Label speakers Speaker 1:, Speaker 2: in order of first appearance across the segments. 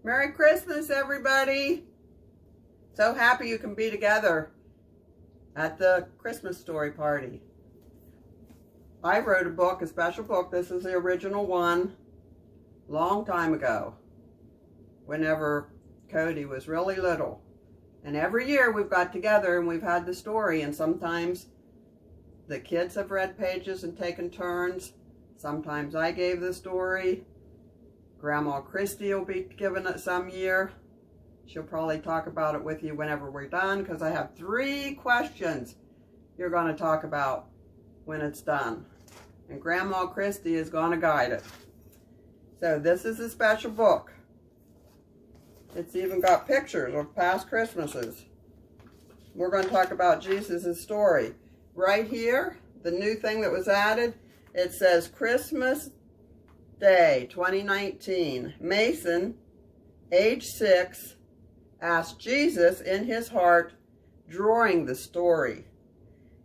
Speaker 1: Merry Christmas, everybody. So happy you can be together at the Christmas story party. I wrote a book, a special book. This is the original one, long time ago, whenever Cody was really little. And every year we've got together and we've had the story, and sometimes the kids have read pages and taken turns. Sometimes I gave the story. Grandma Christy will be giving it some year. She'll probably talk about it with you whenever we're done, because I have 3 questions you're going to talk about when it's done. And Grandma Christy is going to guide it. So this is a special book. It's even got pictures of past Christmases. We're going to talk about Jesus' story. Right here, the new thing that was added, it says Christmas Day 2019. Mason, age 6, asked Jesus in his heart during the story,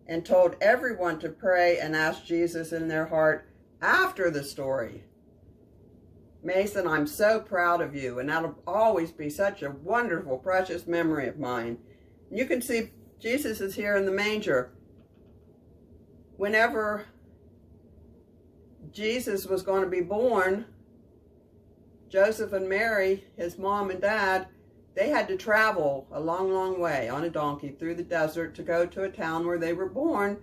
Speaker 1: and told everyone to pray and ask Jesus in their heart after the story. Mason, I'm so proud of you, and that'll always be such a wonderful, precious memory of mine. You can see Jesus is here in the manger. Whenever Jesus was going to be born, Joseph and Mary, his mom and dad, they had to travel a long, long way on a donkey through the desert to go to a town where they were born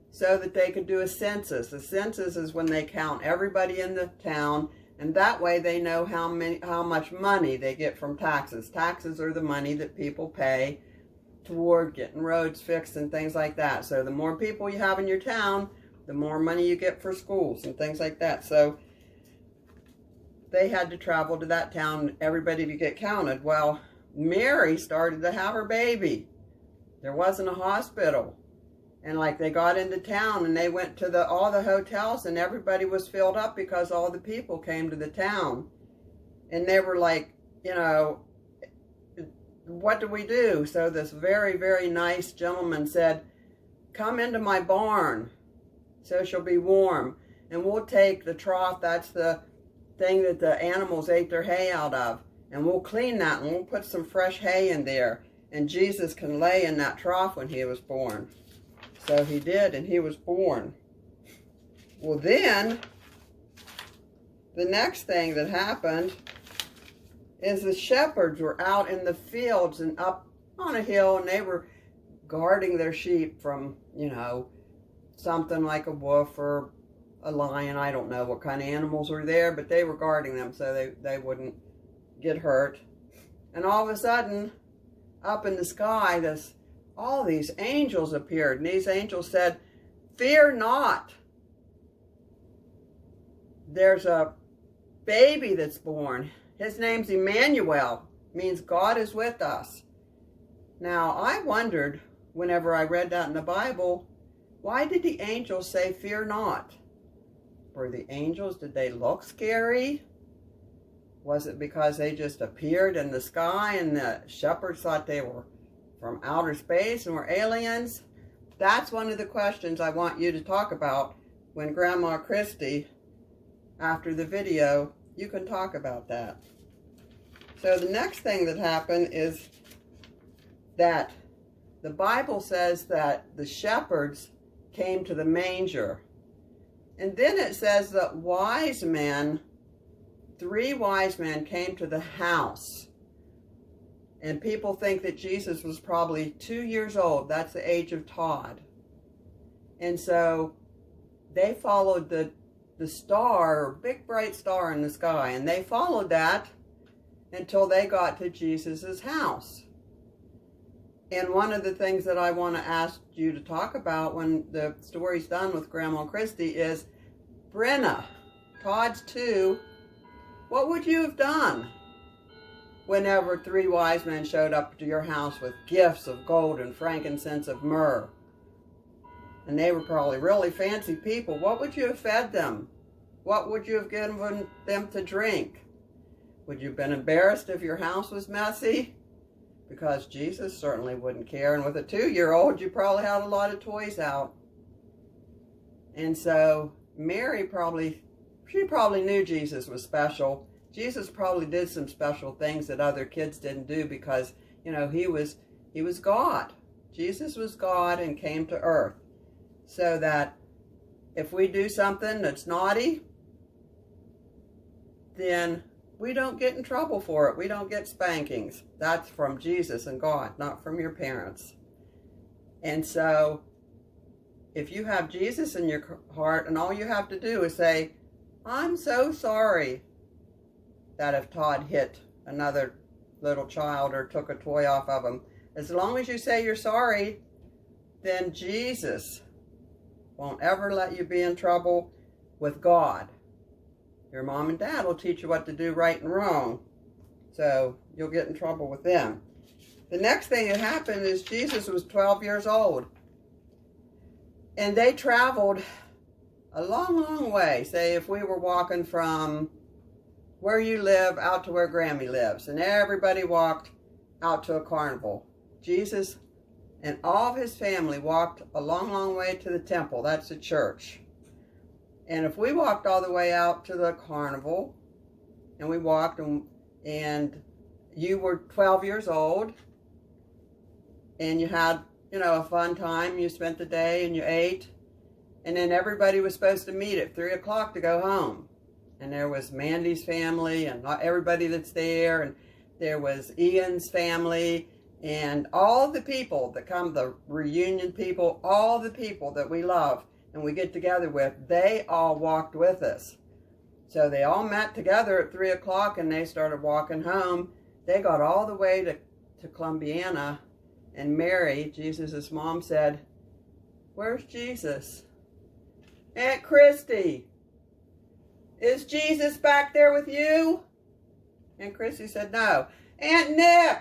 Speaker 1: so that they could do a census. A census is when they count everybody in the town, and that way they know how much money they get from taxes. Taxes are the money that people pay toward getting roads fixed and things like that. So the more people you have in your town, the more money you get for schools and things like that. So they had to travel to that town, everybody to get counted. Well, Mary started to have her baby. There wasn't a hospital. And like they got into town and they went to all the hotels, and everybody was filled up because all the people came to the town. And they were like, you know, what do we do? So this very, very nice gentleman said, come into my barn so she'll be warm. And we'll take the trough, that's the thing that the animals ate their hay out of, and we'll clean that and we'll put some fresh hay in there. And Jesus can lay in that trough when he was born. So he did, and he was born. Well, then, the next thing that happened is the shepherds were out in the fields and up on a hill, and they were guarding their sheep from, you know, something like a wolf or a lion. I don't know what kind of animals were there, but they were guarding them so they wouldn't get hurt. And all of a sudden, up in the sky, all these angels appeared, and these angels said, fear not. There's a baby that's born. His name's Emmanuel, means God is with us. Now, I wondered, whenever I read that in the Bible, why did the angels say, fear not? Were the angels, did they look scary? Was it because they just appeared in the sky and the shepherds thought they were from outer space and were aliens? That's one of the questions I want you to talk about when Grandma Christy, after the video, you can talk about that. So the next thing that happened is that the Bible says that the shepherds came to the manger. And then it says that wise men, 3 wise men came to the house. And people think that Jesus was probably 2 years old. That's the age of Todd. And so they followed the star, big bright star in the sky, and they followed that until they got to Jesus's house. And one of the things that I want to ask you to talk about when the story's done with Grandma Christy is, Brenna, Todd's 2, what would you have done whenever 3 wise men showed up to your house with gifts of gold and frankincense of myrrh? And they were probably really fancy people. What would you have fed them? What would you have given them to drink? Would you have been embarrassed if your house was messy? Because Jesus certainly wouldn't care. And with a 2-year-old, you probably had a lot of toys out. And so Mary probably knew Jesus was special. Jesus probably did some special things that other kids didn't do because, you know, he was God. Jesus was God and came to earth so that if we do something that's naughty, then we don't get in trouble for it. We don't get spankings. That's from Jesus and God, not from your parents. And so if you have Jesus in your heart and all you have to do is say, I'm so sorry that if Todd hit another little child or took a toy off of him. As long as you say you're sorry, then Jesus won't ever let you be in trouble with God. Your mom and dad will teach you what to do right and wrong, so you'll get in trouble with them. The next thing that happened is Jesus was 12 years old, and they traveled a long, long way. Say if we were walking from where you live out to where Grammy lives, and everybody walked out to a carnival. Jesus and all of his family walked a long, long way to the temple. That's the church. And if we walked all the way out to the carnival, and we walked, and you were 12 years old, and you had, you know, a fun time, you spent the day and you ate, and then everybody was supposed to meet at 3 o'clock to go home. And there was Mandy's family and everybody that's there, and there was Ian's family, and all the people that come, the reunion people, all the people that we love and we get together with, they all walked with us. So they all met together at 3 o'clock and they started walking home. They got all the way to Columbiana, and Mary, Jesus' mom, said, "Where's Jesus? Aunt Christy, is Jesus back there with you?" And Christy said, "No." "Aunt Nick,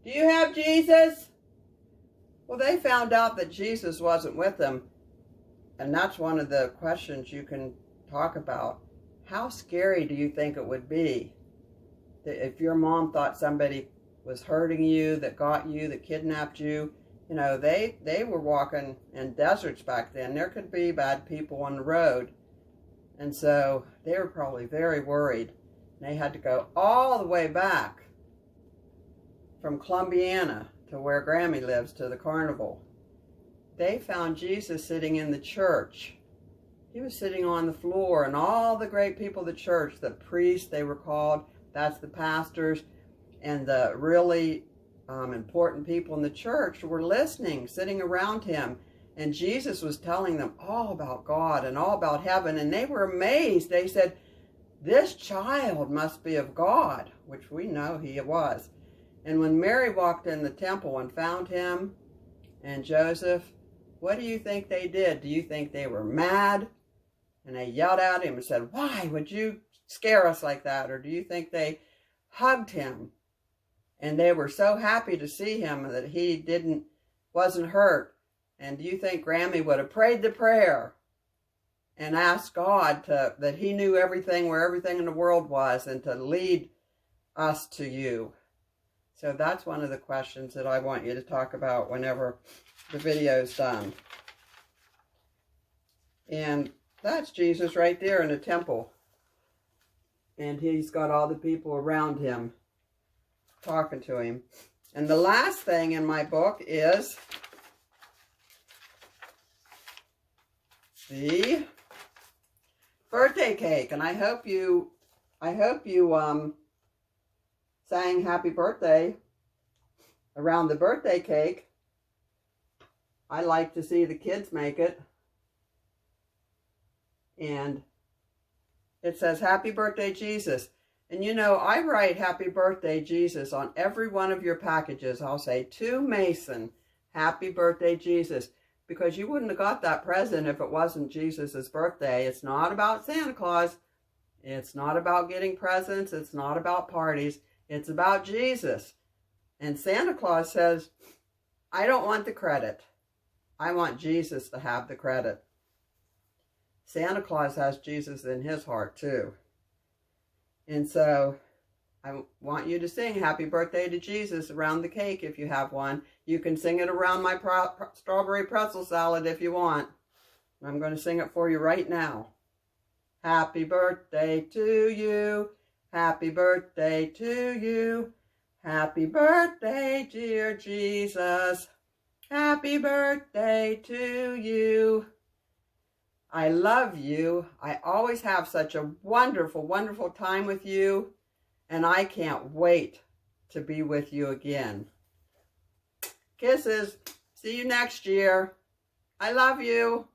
Speaker 1: do you have Jesus?" Well, they found out that Jesus wasn't with them. And that's one of the questions you can talk about. How scary do you think it would be if your mom thought somebody was hurting you, that got you, that kidnapped you? You know, they were walking in deserts back then. There could be bad people on the road. And so they were probably very worried. They had to go all the way back from Columbiana to where Grammy lives to the carnival. They found Jesus sitting in the church. He was sitting on the floor, and all the great people of the church, the priests they were called, that's the pastors, and the really important people in the church were listening, sitting around him. And Jesus was telling them all about God and all about heaven, and they were amazed. They said, "This child must be of God," which we know he was. And when Mary walked in the temple and found him and Joseph, what do you think they did? Do you think they were mad and they yelled at him and said, "Why would you scare us like that?" Or do you think they hugged him and they were so happy to see him that he wasn't hurt? And do you think Grammy would have prayed the prayer and asked God that he knew everything, where everything in the world was, and to lead us to you? So that's one of the questions that I want you to talk about whenever the video's done. And that's Jesus right there in the temple. And he's got all the people around him talking to him. And the last thing in my book is the birthday cake. And I hope you sang happy birthday around the birthday cake. I like to see the kids make it. And it says, "Happy birthday, Jesus." And you know, I write "Happy birthday, Jesus" on every one of your packages. I'll say, "To Mason, happy birthday, Jesus." Because you wouldn't have got that present if it wasn't Jesus' birthday. It's not about Santa Claus. It's not about getting presents. It's not about parties. It's about Jesus. And Santa Claus says, "I don't want the credit. I want Jesus to have the credit." Santa Claus has Jesus in his heart too. And so I want you to sing "Happy Birthday to Jesus" around the cake if you have one. You can sing it around my strawberry pretzel salad if you want. I'm going to sing it for you right now. Happy birthday to you. Happy birthday to you. Happy birthday, dear Jesus. Happy birthday to you. I love you. I always have such a wonderful, wonderful time with you, and I can't wait to be with you again. Kisses. See you next year. I love you.